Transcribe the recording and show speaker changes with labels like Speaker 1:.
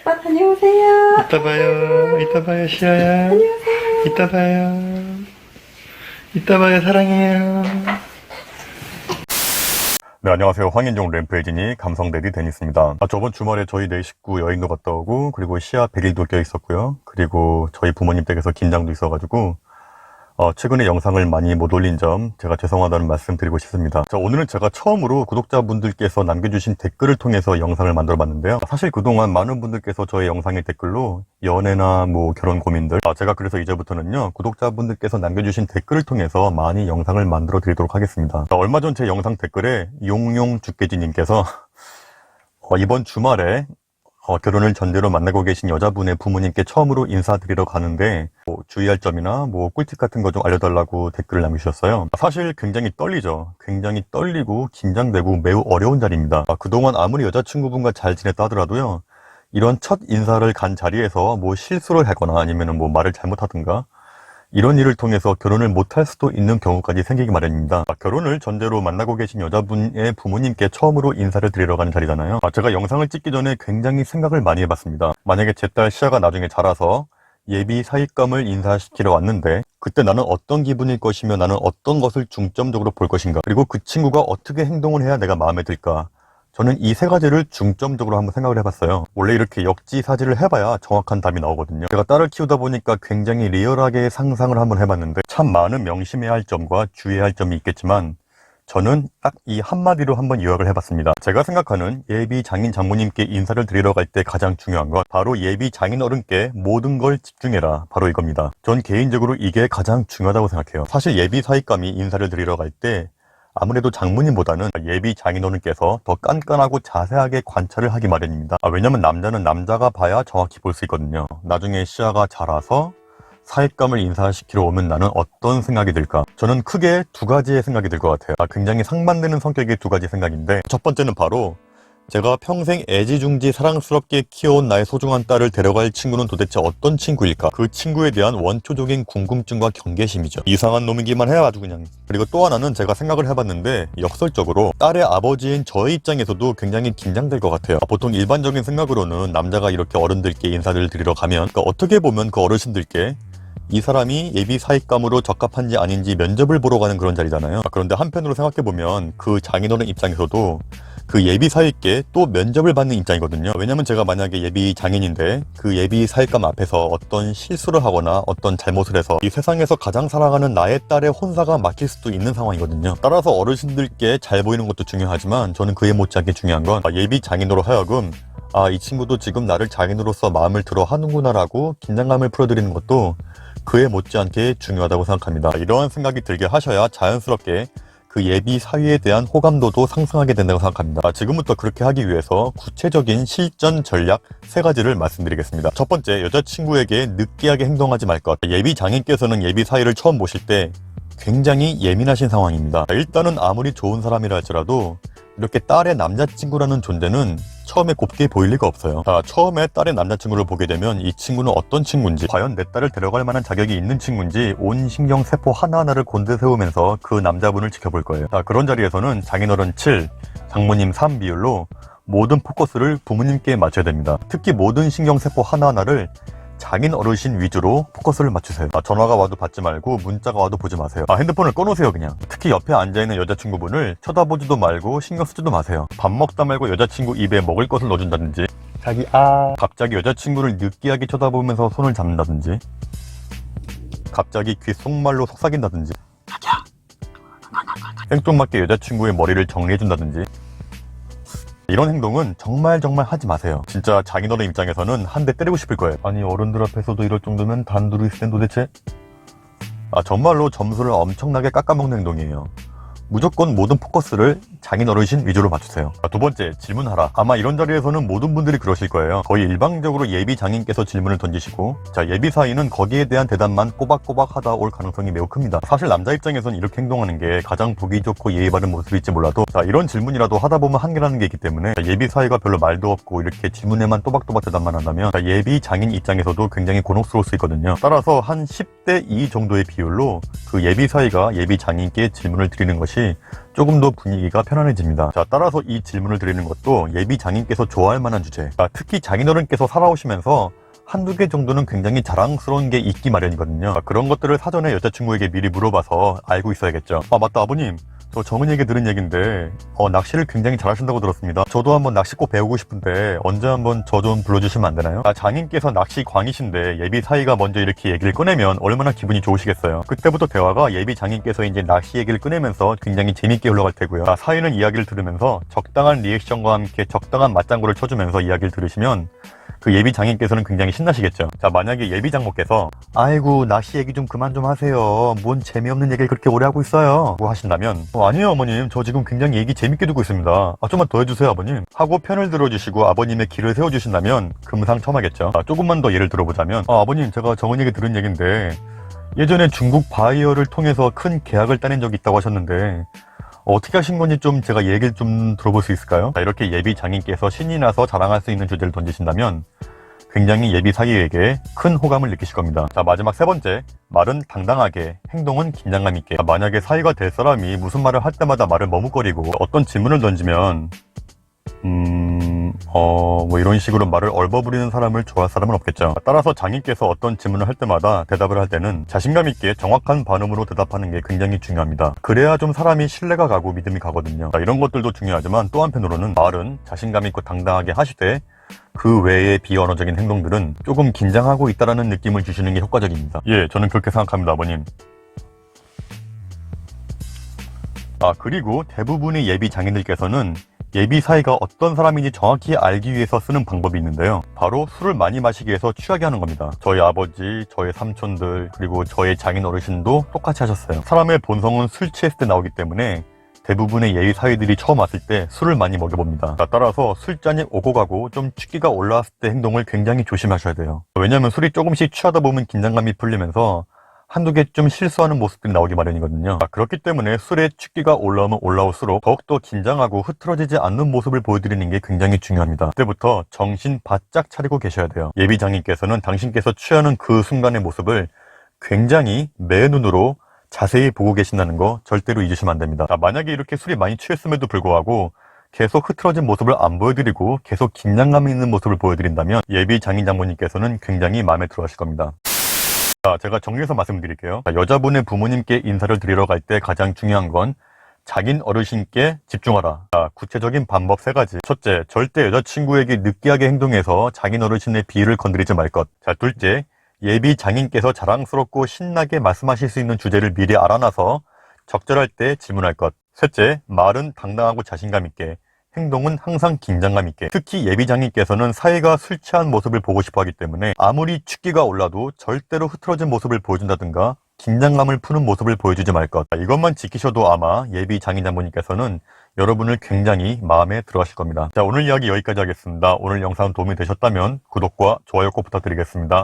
Speaker 1: 오빠 다녀오세요.
Speaker 2: 이따 봐요. 이따 봐요, 시아야.
Speaker 1: 다녀오세요.
Speaker 2: 이따 봐요. 이따 봐요, 사랑해요. 네, 안녕하세요. 황인종 램프에이지니 감성대디 데니스입니다. 저번 주말에 저희 네 식구 여행도 갔다 오고, 그리고 시아 100일도 껴 있었고요. 그리고 저희 부모님 댁에서 긴장도 있어가지고, 최근에 영상을 많이 못 올린 점 제가 죄송하다는 말씀 드리고 싶습니다. 오늘은 제가 처음으로 구독자분들께서 남겨주신 댓글을 통해서 영상을 만들어 봤는데요. 사실 그동안 많은 분들께서 저의 영상의 댓글로 연애나 결혼 고민들, 제가 그래서 이제부터는요, 구독자분들께서 남겨주신 댓글을 통해서 많이 영상을 만들어 드리도록 하겠습니다. 얼마 전 제 영상 댓글에 용용죽개지님께서 이번 주말에 결혼을 전제로 만나고 계신 여자분의 부모님께 처음으로 인사드리러 가는데 주의할 점이나 꿀팁 같은 거 좀 알려달라고 댓글을 남기셨어요. 사실 굉장히 떨리죠. 굉장히 떨리고 긴장되고 매우 어려운 자리입니다. 그동안 아무리 여자친구분과 잘 지냈다 하더라도요, 이런 첫 인사를 간 자리에서 실수를 하거나 아니면 말을 잘못하든가 이런 일을 통해서 결혼을 못할 수도 있는 경우까지 생기기 마련입니다. 결혼을 전제로 만나고 계신 여자분의 부모님께 처음으로 인사를 드리러 가는 자리잖아요. 제가 영상을 찍기 전에 굉장히 생각을 많이 해봤습니다. 만약에 제 딸 시아가 나중에 자라서 예비 사윗감을 인사시키러 왔는데 그때 나는 어떤 기분일 것이며 나는 어떤 것을 중점적으로 볼 것인가, 그리고 그 친구가 어떻게 행동을 해야 내가 마음에 들까, 저는 이 세 가지를 중점적으로 한번 생각을 해봤어요. 원래 이렇게 역지사지를 해봐야 정확한 답이 나오거든요. 제가 딸을 키우다 보니까 굉장히 리얼하게 상상을 한번 해봤는데 참 많은 명심해야 할 점과 주의해야 할 점이 있겠지만 저는 딱 이 한마디로 한번 요약을 해봤습니다. 제가 생각하는 예비 장인 장모님께 인사를 드리러 갈 때 가장 중요한 것, 바로 예비 장인 어른께 모든 걸 집중해라, 바로 이겁니다. 전 개인적으로 이게 가장 중요하다고 생각해요. 사실 예비 사윗감이 인사를 드리러 갈 때 아무래도 장모님보다는 예비 장인어른께서 더 깐깐하고 자세하게 관찰을 하기 마련입니다. 왜냐면 남자는 남자가 봐야 정확히 볼 수 있거든요. 나중에 시아가 자라서 사윗감을 인사시키러 오면 나는 어떤 생각이 들까? 저는 크게 두 가지의 생각이 들 것 같아요. 굉장히 상반되는 성격의 두 가지 생각인데, 첫 번째는 바로 제가 평생 애지중지 사랑스럽게 키워온 나의 소중한 딸을 데려갈 친구는 도대체 어떤 친구일까? 그 친구에 대한 원초적인 궁금증과 경계심이죠. 이상한 놈이기만 해 아주 그냥. 그리고 또 하나는 제가 생각을 해봤는데 역설적으로 딸의 아버지인 저의 입장에서도 굉장히 긴장될 것 같아요. 보통 일반적인 생각으로는 남자가 이렇게 어른들께 인사를 드리러 가면 어떻게 보면 그 어르신들께 이 사람이 예비 사윗감으로 적합한지 아닌지 면접을 보러 가는 그런 자리잖아요. 그런데 한편으로 생각해보면 그 장인어른 입장에서도 그 예비 사윗께 또 면접을 받는 입장이거든요. 왜냐면 제가 만약에 예비 장인인데 그 예비 사윗감 앞에서 어떤 실수를 하거나 어떤 잘못을 해서 이 세상에서 가장 사랑하는 나의 딸의 혼사가 막힐 수도 있는 상황이거든요. 따라서 어르신들께 잘 보이는 것도 중요하지만 저는 그에 못지않게 중요한 건 예비 장인으로 하여금 이 친구도 지금 나를 장인으로서 마음을 들어 하는구나 라고 긴장감을 풀어드리는 것도 그에 못지않게 중요하다고 생각합니다. 이러한 생각이 들게 하셔야 자연스럽게 그 예비 사위에 대한 호감도도 상승하게 된다고 생각합니다. 지금부터 그렇게 하기 위해서 구체적인 실전 전략 3가지를 말씀드리겠습니다. 첫 번째, 여자친구에게 느끼하게 행동하지 말 것. 예비 장인께서는 예비 사위를 처음 보실 때 굉장히 예민하신 상황입니다. 일단은 아무리 좋은 사람이라 할지라도 이렇게 딸의 남자친구라는 존재는 처음에 곱게 보일 리가 없어요. 처음에 딸의 남자친구를 보게 되면 이 친구는 어떤 친구인지, 과연 내 딸을 데려갈 만한 자격이 있는 친구인지 온 신경세포 하나하나를 곤두 세우면서 그 남자분을 지켜볼 거예요. 그런 자리에서는 장인어른 7, 장모님 3 비율로 모든 포커스를 부모님께 맞춰야 됩니다. 특히 모든 신경세포 하나하나를 장인 어르신 위주로 포커스를 맞추세요. 전화가 와도 받지 말고 문자가 와도 보지 마세요. 핸드폰을 꺼놓으세요 그냥. 특히 옆에 앉아있는 여자친구분을 쳐다보지도 말고 신경 쓰지도 마세요. 밥 먹다 말고 여자친구 입에 먹을 것을 넣어준다든지, 갑자기 여자친구를 느끼하게 쳐다보면서 손을 잡는다든지, 갑자기 귓속말로 속삭인다든지, 생뚱맞게 여자친구의 머리를 정리해준다든지, 이런 행동은 정말 하지 마세요. 진짜 장인어른 입장에서는 한 대 때리고 싶을 거예요. 아니 어른들 앞에서도 이럴 정도면 단둘이 있을 땐 도대체? 정말로 점수를 엄청나게 깎아먹는 행동이에요. 무조건 모든 포커스를 장인 어르신 위주로 맞추세요. 두 번째, 질문하라. 아마 이런 자리에서는 모든 분들이 그러실 거예요. 거의 일방적으로 예비 장인께서 질문을 던지시고, 예비 사위는 거기에 대한 대답만 꼬박꼬박 하다 올 가능성이 매우 큽니다. 사실 남자 입장에서는 이렇게 행동하는 게 가장 보기 좋고 예의 바른 모습일지 몰라도 이런 질문이라도 하다 보면 한계라는 게 있기 때문에 예비 사위가 별로 말도 없고 이렇게 질문에만 또박또박 대답만 한다면 예비 장인 입장에서도 굉장히 곤혹스러울 수 있거든요. 따라서 한 10대 2 정도의 비율로 그 예비 사위가 예비 장인께 질문을 드리는 것이 것이 조금 더 분위기가 편안해집니다. 자, 따라서 이 질문을 드리는 것도 예비 장인께서 좋아할 만한 주제. 특히 장인어른께서 살아오시면서 한두 개 정도는 굉장히 자랑스러운 게 있기 마련이거든요. 그런 것들을 사전에 여자친구에게 미리 물어봐서 알고 있어야겠죠. 맞다, 아버님. 저 정은이에게 들은 얘기인데 낚시를 굉장히 잘하신다고 들었습니다. 저도 한번 낚시 꼭 배우고 싶은데 언제 한번 저 좀 불러주시면 안 되나요? 장인께서 낚시 광이신데 예비 사이가 먼저 이렇게 얘기를 꺼내면 얼마나 기분이 좋으시겠어요. 그때부터 대화가 예비 장인께서 이제 낚시 얘기를 꺼내면서 굉장히 재밌게 흘러갈 테고요. 사이는 이야기를 들으면서 적당한 리액션과 함께 적당한 맞장구를 쳐주면서 이야기를 들으시면 그 예비 장인께서는 굉장히 신나시겠죠. 자, 만약에 예비 장모께서 아이고 낚시 얘기 좀 그만 좀 하세요. 뭔 재미없는 얘기를 그렇게 오래 하고 있어요. 고 하신다면 아니에요 어머님, 저 지금 굉장히 얘기 재밌게 듣고 있습니다. 좀만 더 해주세요 아버님. 하고 편을 들어주시고 아버님의 길을 세워주신다면 금상첨화겠죠. 조금만 더 예를 들어보자면 아버님, 제가 정은이에게 들은 얘기인데 예전에 중국 바이어를 통해서 큰 계약을 따낸 적이 있다고 하셨는데 어떻게 하신 건지 좀 제가 얘기를 좀 들어볼 수 있을까요? 이렇게 예비 장인께서 신이 나서 자랑할 수 있는 주제를 던지신다면 굉장히 예비 사이에게 큰 호감을 느끼실 겁니다. 자, 마지막 세 번째, 말은 당당하게, 행동은 긴장감 있게. 만약에 사이가 될 사람이 무슨 말을 할 때마다 말을 머뭇거리고 어떤 질문을 던지면 뭐 이런 식으로 말을 얼버무리는 사람을 좋아할 사람은 없겠죠. 따라서 장인께서 어떤 질문을 할 때마다 대답을 할 때는 자신감 있게 정확한 반음으로 대답하는 게 굉장히 중요합니다. 그래야 좀 사람이 신뢰가 가고 믿음이 가거든요. 이런 것들도 중요하지만 또 한편으로는 말은 자신감 있고 당당하게 하시되 그 외의 비언어적인 행동들은 조금 긴장하고 있다라는 느낌을 주시는 게 효과적입니다. 예, 저는 그렇게 생각합니다, 아버님. 그리고 대부분의 예비 장인들께서는 예비 사이가 어떤 사람인지 정확히 알기 위해서 쓰는 방법이 있는데요. 바로 술을 많이 마시기 위해서 취하게 하는 겁니다. 저희 아버지, 저희 삼촌들, 그리고 저희 장인 어르신도 똑같이 하셨어요. 사람의 본성은 술 취했을 때 나오기 때문에 대부분의 예비 사이들이 처음 왔을 때 술을 많이 먹여봅니다. 따라서 술잔이 오고 가고 좀 취기가 올라왔을 때 행동을 굉장히 조심하셔야 돼요. 왜냐하면 술이 조금씩 취하다 보면 긴장감이 풀리면서 한두 개 좀 실수하는 모습들이 나오기 마련이거든요. 그렇기 때문에 술의 취기가 올라오면 올라올수록 더욱더 긴장하고 흐트러지지 않는 모습을 보여드리는 게 굉장히 중요합니다. 그때부터 정신 바짝 차리고 계셔야 돼요. 예비 장인께서는 당신께서 취하는 그 순간의 모습을 굉장히 매 눈으로 자세히 보고 계신다는 거 절대로 잊으시면 안 됩니다. 만약에 이렇게 술이 많이 취했음에도 불구하고 계속 흐트러진 모습을 안 보여드리고 계속 긴장감 있는 모습을 보여드린다면 예비 장인 장모님께서는 굉장히 마음에 들어 하실 겁니다. 제가 정리해서 말씀드릴게요. 여자분의 부모님께 인사를 드리러 갈 때 가장 중요한 건 장인 어르신께 집중하라. 구체적인 방법 3가지. 첫째, 절대 여자친구에게 느끼하게 행동해서 장인 어르신의 비위를 건드리지 말 것. 둘째, 예비 장인께서 자랑스럽고 신나게 말씀하실 수 있는 주제를 미리 알아놔서 적절할 때 질문할 것. 셋째, 말은 당당하고 자신감 있게, 행동은 항상 긴장감 있게. 특히 예비 장인께서는 사이가 술 취한 모습을 보고 싶어 하기 때문에 아무리 취기가 올라도 절대로 흐트러진 모습을 보여준다든가 긴장감을 푸는 모습을 보여주지 말 것. 이것만 지키셔도 아마 예비 장인 장모님께서는 여러분을 굉장히 마음에 들어 하실 겁니다. 오늘 이야기 여기까지 하겠습니다. 오늘 영상 도움이 되셨다면 구독과 좋아요 꼭 부탁드리겠습니다.